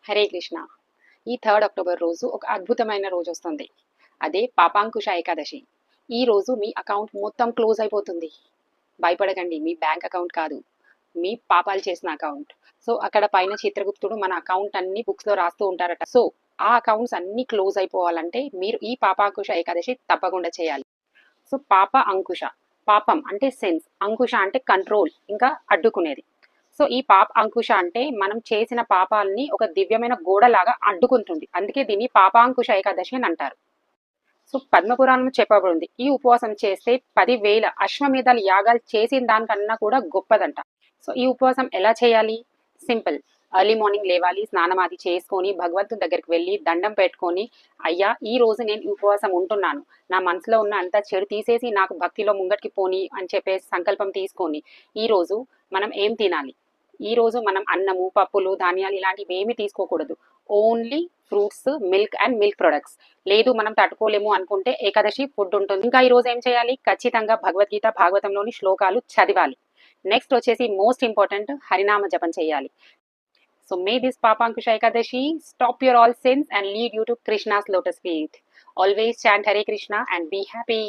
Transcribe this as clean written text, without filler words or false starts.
హరే కృష్ణ. ఈ 3 అక్టోబర్ రోజు ఒక అద్భుతమైన రోజు వస్తుంది. అదే పాపాంకుశ ఏకాదశి. ఈ రోజు మీ అకౌంట్ మొత్తం క్లోజ్ అయిపోతుంది. భయపడకండి, మీ బ్యాంక్ అకౌంట్ కాదు, మీ పాపాలు చేసిన అకౌంట్. సో అక్కడ పైన చిత్రగుప్తుడు మన అకౌంట్ అన్ని బుక్స్ లో రాస్తూ ఉంటారట. సో ఆ అకౌంట్స్ అన్ని క్లోజ్ అయిపోవాలంటే మీరు ఈ పాపాంకుశ ఏకాదశి తప్పకుండా చేయాలి. సో పాప అంకుశ, పాపం అంటే సెన్స్, అంకుశ అంటే కంట్రోల్, ఇంకా అడ్డుకునేది. సో ఈ పాప అంకుశ అంటే మనం చేసిన పాపాలని ఒక దివ్యమైన గోడలాగా అడ్డుకుంటుంది. అందుకే దీన్ని పాపాంకుశ ఏకాదశి అని అంటారు. సో పద్మపురాణం చెప్పబడింది, ఈ ఉపవాసం చేస్తే 10,000 అశ్వమేధాల యాగాలు చేసిన దానికన్నా కూడా గొప్పదంట. సో ఈ ఉపవాసం ఎలా చేయాలి? సింపుల్. ఎర్లీ మార్నింగ్ లేవాలి, స్నానం అది చేసుకొని భగవంతుని దగ్గరికి వెళ్ళి దండం పెట్టుకొని, అయ్యా ఈ రోజు నేను ఈ ఉపవాసం ఉంటున్నాను, నా మనసులో ఉన్న అంత చెడు తీసేసి నాకు భక్తిలో ముంగటికి పోని అని చెప్పేసి సంకల్పం తీసుకొని ఈ రోజు మనం ఏం తినాలి? ఈ రోజు మనం అన్నము, పప్పులు, ధాన్యాలు ఇలాంటివి ఏమి తీసుకోకూడదు. Only fruits, milk and milk products. లేదు మనం తట్టుకోలేము అనుకుంటే ఏకాదశి ఫుడ్ ఉంటుంది. ఇంకా ఈ రోజు ఏం చేయాలి? ఖచ్చితంగా భగవద్గీత, భాగవతంలోని శ్లోకాలు చదివాలి. నెక్స్ట్ వచ్చేసి మోస్ట్ ఇంపార్టెంట్, హరినామ జపం చేయాలి. So may this Papankusha Ekadashi stop your all sins and lead you to Krishna's lotus feet. Always chant Hare Krishna and be happy.